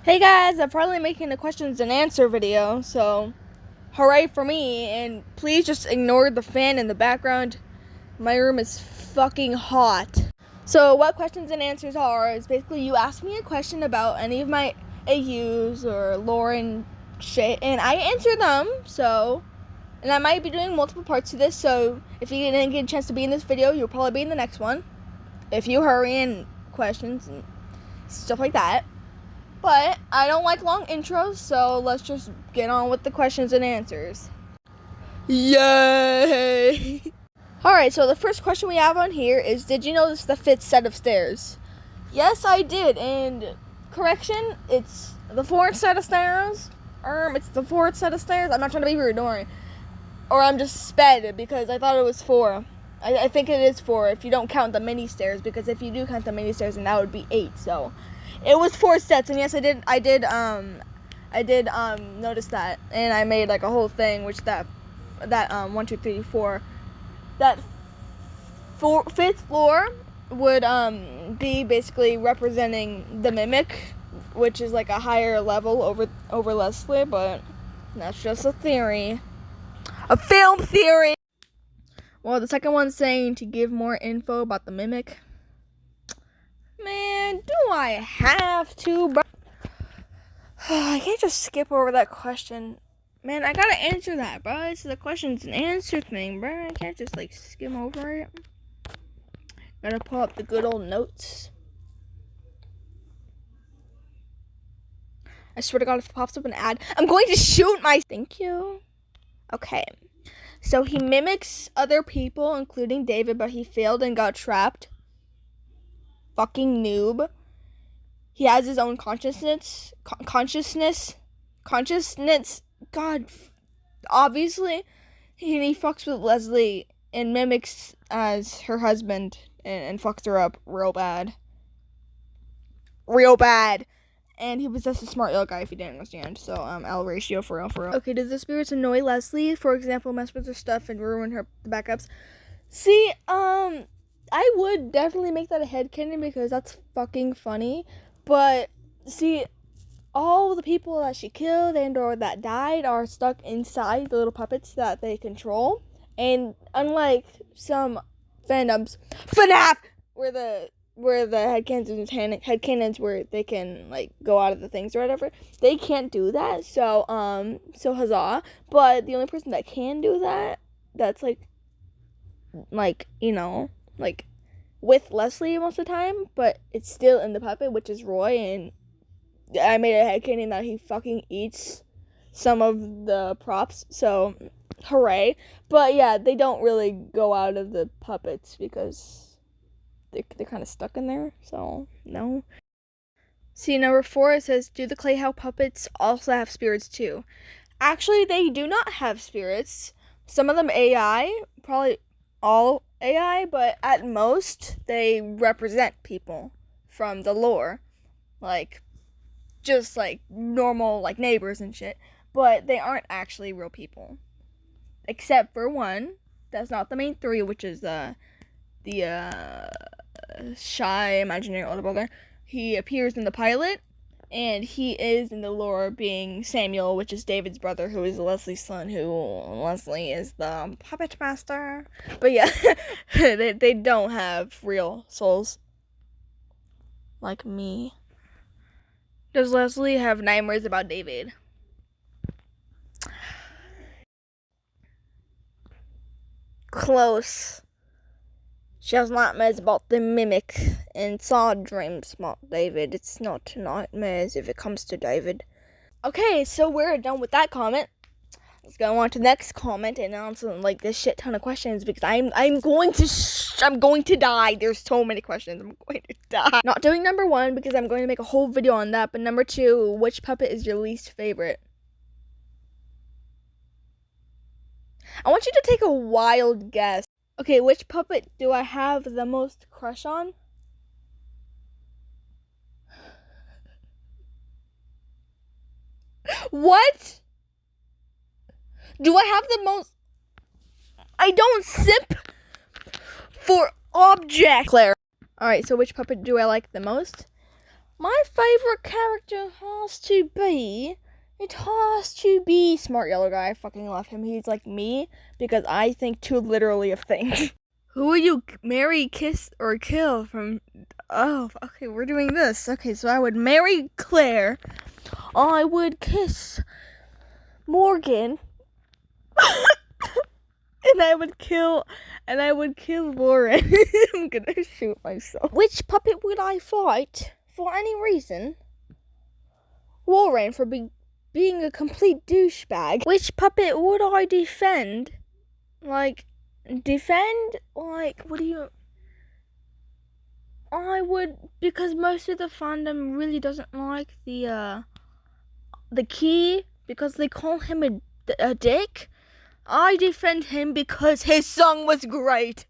Hey guys, I'm finally making a questions and answer video, so hooray for me, and please just ignore the fan in the background. My room is fucking hot. So what questions and answers are is basically you ask me a question about any of my AUs or lore and shit, and I answer them, and I might be doing multiple parts to this, so if you didn't get a chance to be in this video, you'll probably be in the next one. If you hurry in questions and stuff like that. But I don't like long intros, so let's just get on with the questions and answers. Yay! Alright, so the first question we have on here is, did you notice the fifth set of stairs? Yes, I did, and correction, it's the fourth set of stairs. It's the fourth set of stairs. I'm not trying to be rude, or I'm just sped because I thought it was four. I think it is four if you don't count the mini stairs, because if you do count the mini stairs, then that would be 8, so it was 4 sets, and yes, I did notice that, and I made like a whole thing, which that 1, 2, 3, 4, that fifth floor would be basically representing the mimic, which is like a higher level over Leslie, but that's just a theory, a film theory. Well, the second one's saying to give more info about the mimic. Man, do I have to, bro? I can't just skip over that question. Man, I gotta answer that, bro. It's the questions and answer thing, bro. I can't just, like, skim over it. Gotta pull up the good old notes. I swear to God, if it pops up an ad, I'm going to shoot my... Thank you. Okay. So he mimics other people, including David, but he failed and got trapped. Fucking noob. He has his own consciousness. God, obviously, he fucks with Leslie and mimics as her husband and fucks her up real bad. And he possesses a smart little guy, if you didn't understand. So, L ratio for real. Okay, does the spirits annoy Leslie? For example, mess with her stuff and ruin her backups? See, I would definitely make that a headcanon because that's fucking funny. But, see, all the people that she killed and or that died are stuck inside the little puppets that they control. And unlike some fandoms, FNAF, where the headcanons where they can, like, go out of the things or whatever, they can't do that. So huzzah. But the only person that can do that, that's, like, you know, like, with Leslie most of the time, but it's still in the puppet, which is Roy, and I made a headcanon that he fucking eats some of the props, so hooray. But yeah, they don't really go out of the puppets because they're kind of stuck in there, so no. See, number 4, it says, do the Clayhouse puppets also have spirits too? Actually, they do not have spirits. Some of them AI, probably all AI, but at most, they represent people from the lore. Like, just like normal, like, neighbors and shit. But they aren't actually real people. Except for one, that's not the main 3, which is the shy imaginary older brother. He appears in the pilot, and he is in the lore being Samuel, which is David's brother, who is Leslie's son, who Leslie is the puppet master. But yeah, they don't have real souls. Like me. Does Leslie have nightmares about David? Close. She has nightmares about the mimic and saw dreams about David. It's not nightmares if it comes to David. Okay, so we're done with that comment. Let's go on to the next comment and answer like this shit ton of questions because I'm going to die. There's so many questions. I'm going to die. Not doing number 1 because I'm going to make a whole video on that. But number 2, which puppet is your least favorite? I want you to take a wild guess. Okay, which puppet do I have the most crush on? What? Do I have the most? I don't simp for object. Claire. Alright, so which puppet do I like the most? My favorite character it has to be Smart Yellow Guy. I fucking love him. He's like me because I think too literally of things. Who would you marry, kiss, or kill from... Oh, okay, we're doing this. Okay, so I would marry Claire. I would kiss Morgan. And I would kill Lauren. I'm gonna shoot myself. Which puppet would I fight for any reason? Lauren for being a complete douchebag. Which puppet would I defend? What do you... I would, because most of the fandom really doesn't like the key, because they call him a dick. I defend him because his song was great.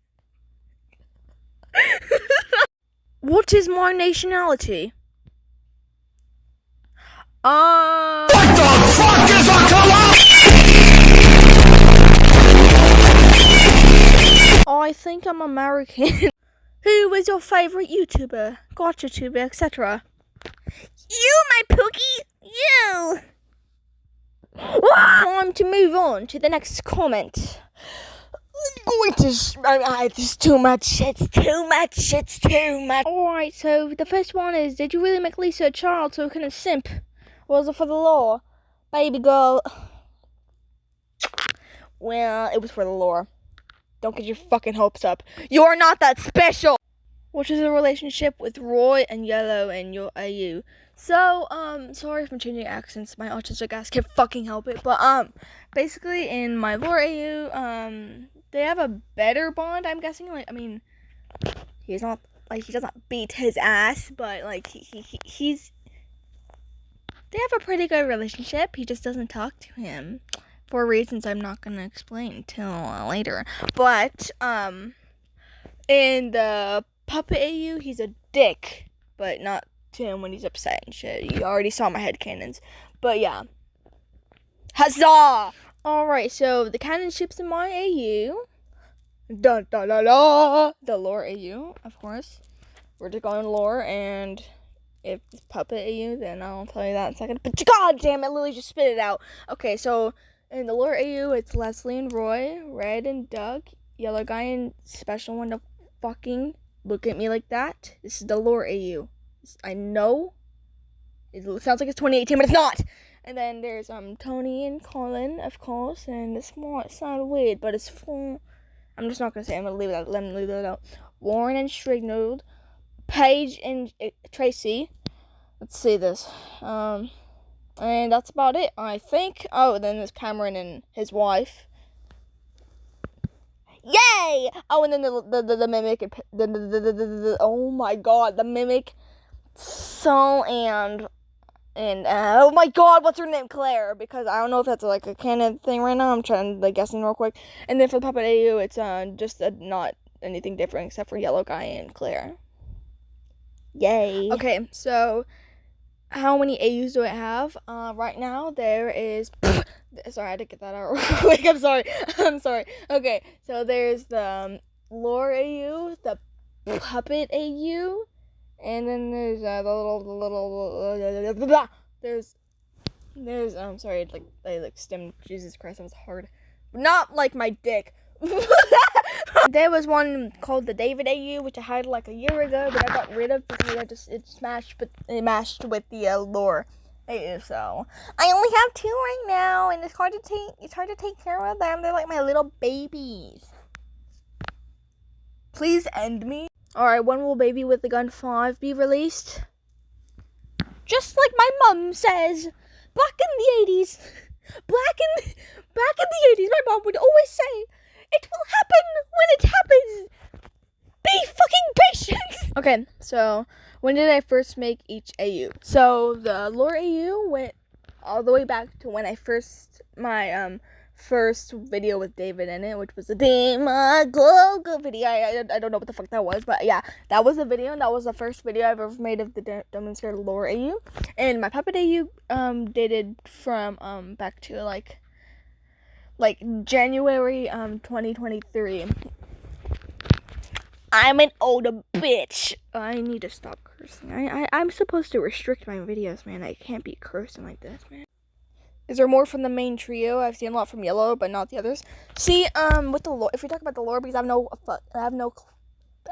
What is my nationality? What the fuck is a I think I'm American. Who is your favorite YouTuber, GotchaTuber, etc.? You, my Pookie! You! Time to move on to the next comment. It's too much. Alright, so the first one is, did you really make Lisa a child so kind of simp? Or was it for the lore? Baby girl. Well, it was for the lore. Don't get your fucking hopes up. You're not that special! What is the relationship with Roy and Yellow and your AU? So, sorry if I'm changing accents. My autistic ass can't fucking help it. But, basically in my lore AU, they have a better bond, I'm guessing. Like, I mean, he's not, like, he doesn't beat his ass, but, like, he's, they have a pretty good relationship. He just doesn't talk to him for reasons I'm not gonna explain till later. But, in the Puppet AU, he's a dick, but not to him when he's upset and shit. You already saw my headcanons. But yeah. Huzzah! Alright, so the canon ships in my AU. Dun dun dun dun! The lore AU, of course. We're just going lore, and if it's Puppet AU, then I'll tell you that in a second. But god damn it, Lily just spit it out. Okay, so in the lore AU, it's Leslie and Roy, Red and Doug, Yellow Guy and Special One to fucking look at me like that. This is the lore AU. I know it sounds like it's 2018, but it's not. And then there's Tony and Colin, of course, and this might sound weird, but it's full. I'm just not gonna say. I'm gonna leave it out. Let me leave it out. Warren and Strignald, Paige and Tracy. Let's see this. And that's about it, I think. Oh, then there's Cameron and his wife. Yay! Oh, and then the mimic and oh my god, the mimic. So and oh my god, what's her name? Claire, because I don't know if that's like a canon thing right now. I'm trying to guessing real quick. And then for the Puppet AU, it's just not anything different except for Yellow Guy and Claire. Yay. Okay, so how many AUs do I have? Right now there is sorry, I had to get that out real quick. I'm sorry. Okay, so there's the lore AU, the Puppet AU, and then there's the little there's sorry, like I like stemmed. Jesus Christ, that was hard. Not like my dick. There was one called the David AU, which I had like a year ago, but I got rid of because it matched with the lore AU. So I only have 2 right now, and it's hard to take care of them. They're like my little babies. Please end me. Alright, when will Baby with the Gun 5 be released? Just like my mom says, back in the 80s, my mom would always say, it will happen when it happens. Be fucking patient. Okay, so when did I first make each AU? So the lore AU went all the way back to when I my first video with David in it, which was the Go video. I don't know what the fuck that was, but yeah, that was the video, and that was the first video I've ever made of the Dumb and Scared lore AU. And my Puppet AU dated from back to like January 2023. I'm an older bitch. I need to stop cursing. I'm supposed to restrict my videos, man. I can't be cursing like this, man. Is there more from the main trio? I've seen a lot from Yellow, but not the others. See, with the lore, if we talk about the lore, because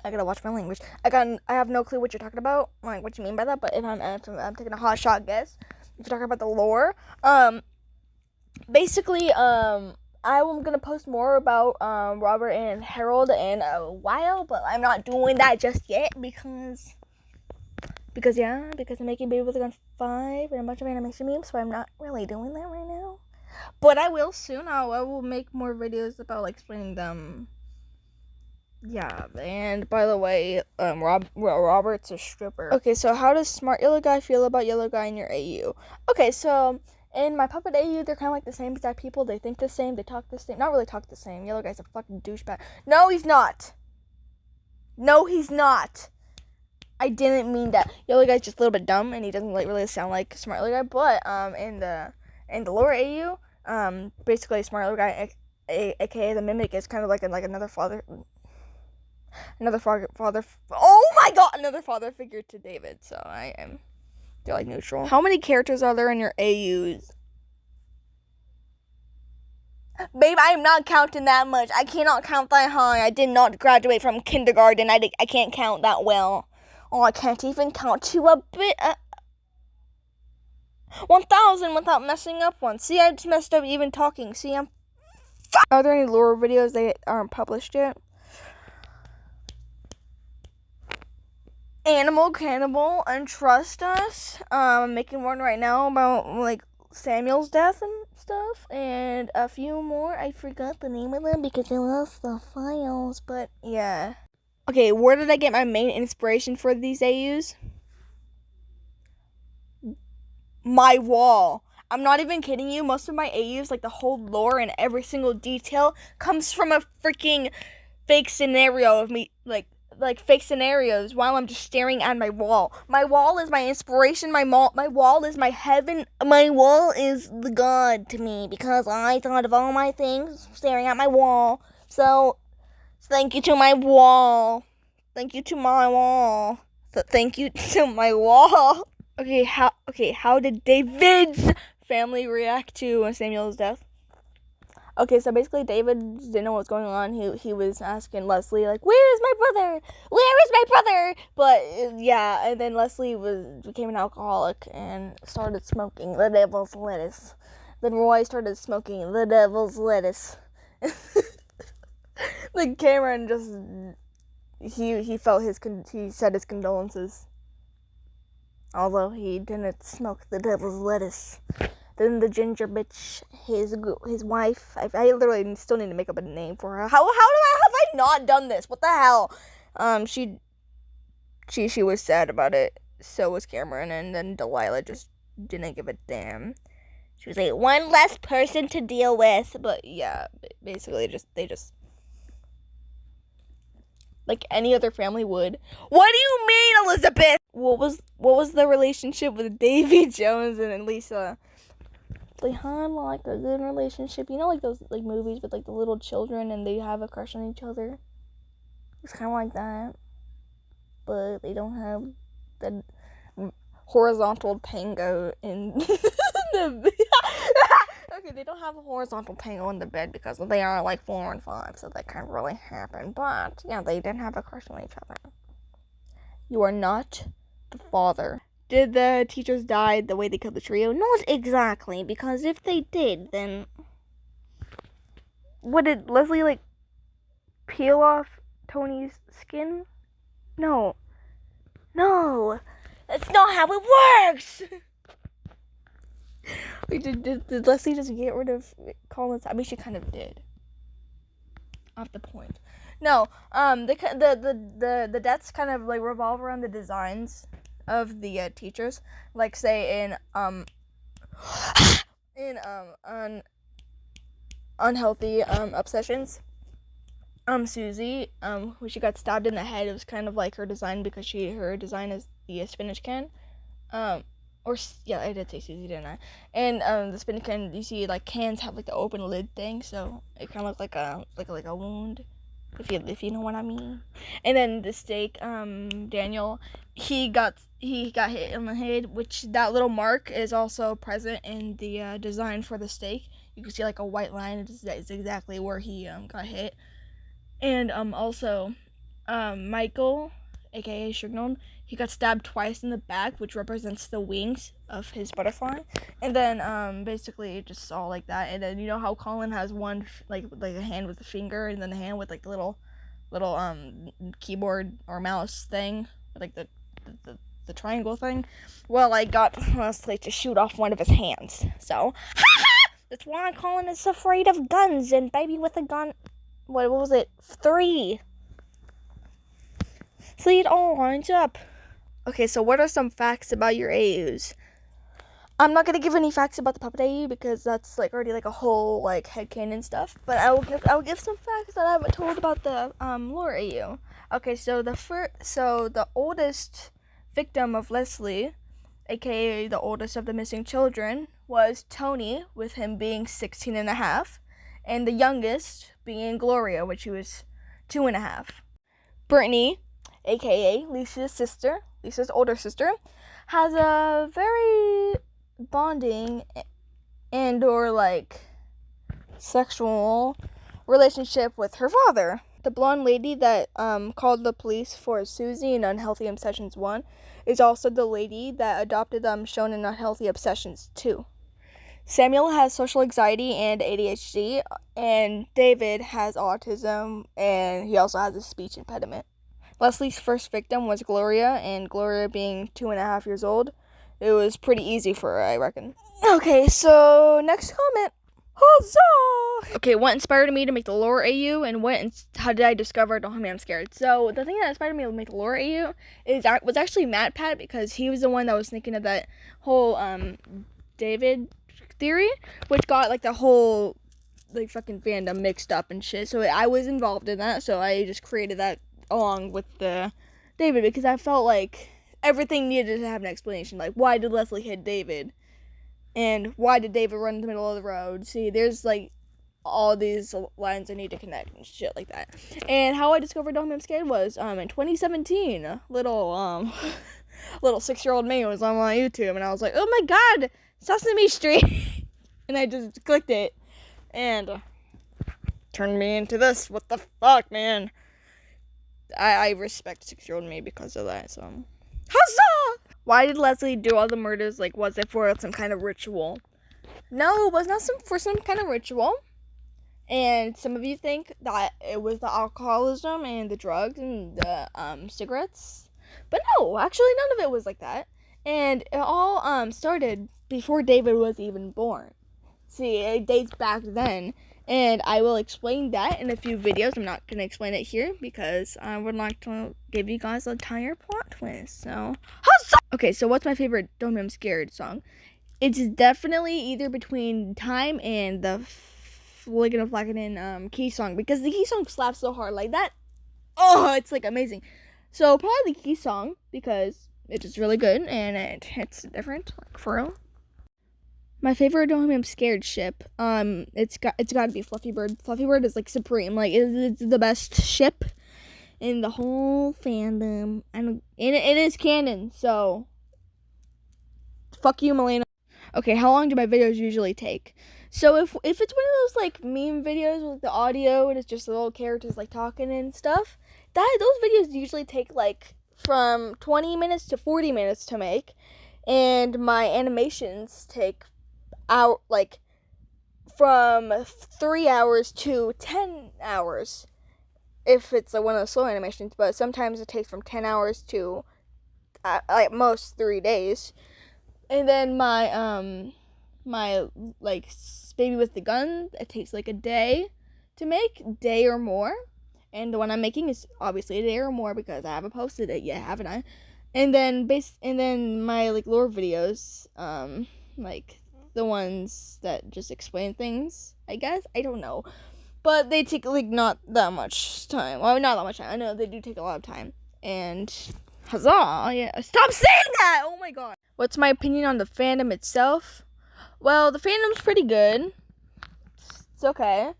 I gotta watch my language. I have no clue what you're talking about, like what you mean by that. But if I'm taking a hot shot guess, if you're talking about the lore, basically, I'm gonna post more about Robert and Harold in a while, but I'm not doing that just yet because I'm making Baby with a Gun 5 and a bunch of animation memes, so I'm not really doing that right now. But I will soon. I will make more videos about like explaining them. Yeah, and by the way, Robert's a stripper. Okay, so how does Smart Yellow Guy feel about Yellow Guy in your AU? Okay, so in my Puppet AU, they're kind of like the same exact people. They think the same, they talk the same. Not really talk the same. Yellow Guy's a fucking douchebag. No, he's not. No, he's not. I didn't mean that. Yellow Guy's just a little bit dumb, and he doesn't like really sound like Smart Yellow Guy. But in the lower AU, basically Smart Yellow Guy, aka the Mimic, is kind of like another father. Another father. Oh my god, another father figure to David. So I am feel like neutral. How many characters are there in your AUs? Babe, I am not counting that much. I cannot count that high. I did not graduate from kindergarten. I can't count that well. Oh, I can't even count to a bit. 1,000 without messing up one. See, I just messed up even talking. See, Are there any lore videos that aren't published yet? Animal Cannibal and Trust Us. I'm making one right now about like Samuel's death and stuff, and a few more. I forgot the name of them because I lost the files, but yeah. Okay, where did I get my main inspiration for these AUs? My wall. I'm not even kidding you. Most of my AUs, like the whole lore and every single detail, comes from a freaking fake scenario of me, like fake scenarios while I'm just staring at my wall. My wall is my inspiration. My wall is my heaven. My wall is the God to me because I thought of all my things staring at my wall. So thank you to my wall. Thank you to my wall. So thank you to my wall. Okay, how did David's family react to Samuel's death? Okay, so basically David didn't know what was going on. He was asking Leslie, like, where is my brother? Where is my brother? But, yeah, and then Leslie became an alcoholic and started smoking the devil's lettuce. Then Roy started smoking the devil's lettuce. Like, Cameron just, he said his condolences. Although he didn't smoke the devil's lettuce. Then the ginger bitch, his wife. I literally still need to make up a name for her. How have I not done this? What the hell? She was sad about it. So was Cameron, and then Delilah just didn't give a damn. She was like, one less person to deal with. But yeah, basically they just like any other family would. What do you mean, Elizabeth? What was the relationship with Davy Jones and Lisa? They had like a good relationship. You know, like those like movies with like the little children and they have a crush on each other. It's kind of like that, but they don't have the horizontal tango in the. Okay, they don't have a horizontal tango in the bed because they are like 4 and 5, so that can't really happen. But yeah, they didn't have a crush on each other. You are not the father. Did the teachers die the way they killed the trio? Not exactly, because if they did, then what, did Leslie like peel off Tony's skin? No, that's not how it works. Wait, did Leslie just get rid of Colin's? I mean, she kind of did. Off the point. No, the deaths kind of like revolve around the designs of the teachers. Like say in unhealthy obsessions. Susie, when she got stabbed in the head, it was kind of like her design because her design is the spinach can. I did say Susie, didn't I? And the spinach can, you see like cans have like the open lid thing, so it kind of looked like a wound. if you know what I mean. And then the stake, Daniel, he got hit in the head, which that little mark is also present in the design for the stake. You can see like a white line. It's exactly where he got hit. And also, Michael, aka Shrignon, he got stabbed twice in the back, which represents the wings of his butterfly. And then basically just all like that. And then you know how Colin has one like a hand with a finger, and then a hand with like the little keyboard or mouse thing, like the triangle thing. Well, I got Leslie to shoot off one of his hands. So that's why Colin is afraid of guns, and baby with a gun. What was it? 3. See, it all lines up. Okay, so what are some facts about your AUs? I'm not gonna give any facts about the puppet AU because that's like already like a whole like headcanon stuff. But I will give some facts that I haven't told about the lore AU. Okay, so the oldest victim of Leslie, aka the oldest of the missing children, was Tony, with him being 16 and a half, and the youngest being Gloria, which she was 2.5. Brittany, aka Lisa's older sister, has a very bonding and or like sexual relationship with her father. The blonde lady that called the police for Susie in Unhealthy Obsessions 1 is also the lady that adopted shown in Unhealthy Obsessions 2. Samuel has social anxiety and ADHD, and David has autism, and he also has a speech impediment. Leslie's first victim was Gloria, and Gloria being 2.5 years old, it was pretty easy for her, I reckon. Okay, so next comment. Huzzah! Okay, what inspired me to make the lore AU, and how did I discover Don't Me I'm Scared? So the thing that inspired me to make the lore AU was actually MatPat, because he was the one that was thinking of that whole David theory, which got like the whole like fucking fandom mixed up and shit. So I was involved in that, so I just created that along with the David, because I felt like everything needed to have an explanation. Like, why did Leslie hit David? And why did David run in the middle of the road? See, there's like all these lines I need to connect and shit like that. And how I discovered Don't Me I'm Scared was in 2017. Little 6-year-old me was on my YouTube, and I was like, oh my god, Sesame Street. And I just clicked it, and turned me into this. What the fuck, man? I respect 6-year-old me because of that, so. Huzzah! Why did Leslie do all the murders? Like, was it for some kind of ritual? No, it was not for some kind of ritual. And some of you think that it was the alcoholism and the drugs and the cigarettes. But no, actually none of it was like that. And it all started before David was even born. See, it dates back then. And I will explain that in a few videos. I'm not going to explain it here because I would like to give you guys an entire plot twist. So, okay, so what's my favorite Don't Me I'm Scared song? It's definitely either between Time and the Flickin' of Flackin' Key song, because the Key song slaps so hard like that. Oh, it's like amazing. So probably the Key song, because it's just really good and it hits different, like for real. My favorite Don't Me I'm Scared ship, it's got to be Fluffy Bird. Fluffy Bird is like supreme, like it's the best ship in the whole fandom, and it is canon. So fuck you, Melena. Okay, how long do my videos usually take? So if it's one of those like meme videos with the audio and it's just the little characters like talking and stuff, those videos usually take like from 20 minutes to 40 minutes to make, and my animations take out like from 3 hours to 10 hours if it's one of the slow animations, but sometimes it takes from 10 hours to at most 3 days. And then my like Baby with the Gun, it takes like a day to make, day or more. And the one I'm making is obviously a day or more because I haven't posted it yet, haven't I? And then my like lore videos, like the ones that just explain things, I guess. I don't know. But they take like not that much time. Well, not that much time. I know they do take a lot of time. And huzzah! Yeah, stop saying that! Oh my god. What's my opinion on the fandom itself? Well, the fandom's pretty good. It's okay.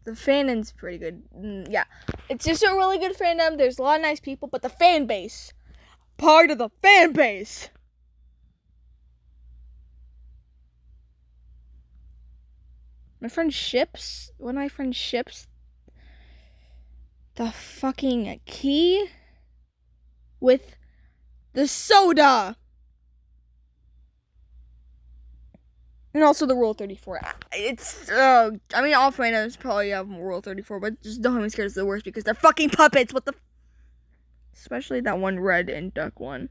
The fandom's pretty good. Yeah. It's just a really good fandom. There's a lot of nice people, but the fan base. Part of the fan base. One of my friend ships the fucking key with the soda. And also the Rule 34. It's, I mean, all fandoms probably have Rule 34, but just the Homie Scared is the worst because they're fucking puppets. What the? Especially that one red and duck one.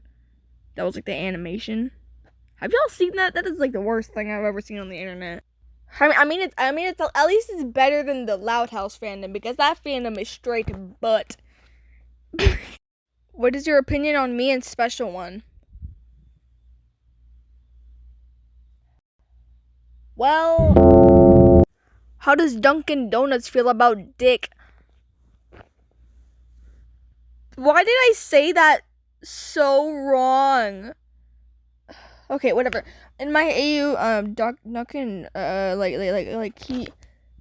That was like the animation. Have y'all seen that? That is like the worst thing I've ever seen on the internet. I mean, it's at least it's better than the Loud House fandom because that fandom is straight butt. What is your opinion on me and Special One? Well, how does Dunkin' Donuts feel about Dick? Why did I say that so wrong? Okay, whatever. In my AU, Duncan,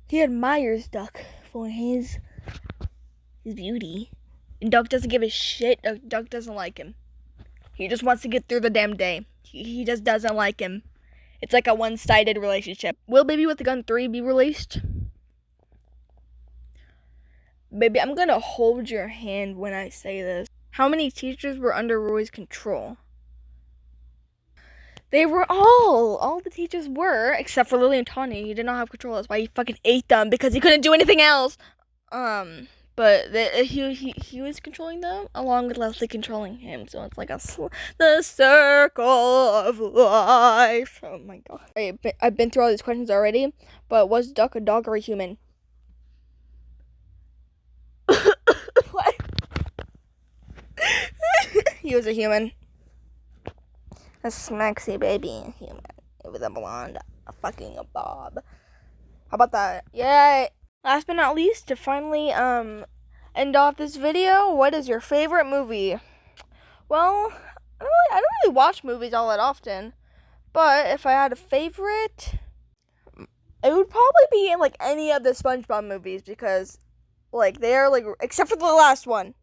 he admires Duck for his beauty. And Duck doesn't give a shit. Duck doesn't like him. He just wants to get through the damn day. He just doesn't like him. It's like a one-sided relationship. Will Baby with the Gun 3 be released? Baby, I'm gonna hold your hand when I say this. How many teachers were under Roy's control? They were all the teachers were, except for Lily and Tawny. He did not have control. That's why he fucking ate them, because he couldn't do anything else. But he was controlling them, along with Leslie controlling him. So it's like the circle of life. Oh my god. I've been through all these questions already, but was Duck a dog or a human? What? He was a human. A smaxy baby human with a blonde fucking bob. How about that? Yay! Last but not least, to finally end off this video, what is your favorite movie? Well, I don't really watch movies all that often, but if I had a favorite, it would probably be in like any of the SpongeBob movies because like they're like except for the last one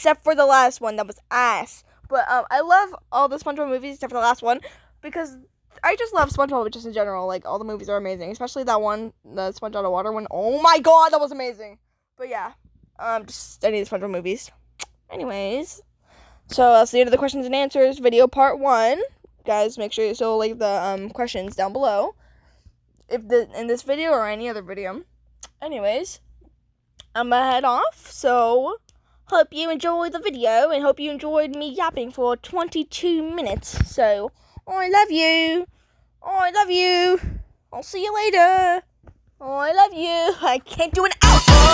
that was ass. But I love all the SpongeBob movies except for the last one because I just love SpongeBob just in general. Like, all the movies are amazing, especially that one, the Sponge Out of Water one. Oh my god, that was amazing. But yeah, just any of the SpongeBob movies. Anyways, so that's the end of the questions and answers video part 1. Guys, make sure you still leave the questions down below in this video or any other video. Anyways, I'm gonna head off, so hope you enjoyed the video and hope you enjoyed me yapping for 22 minutes. So, I love you. I love you. I'll see you later. I love you. I can't do an outro.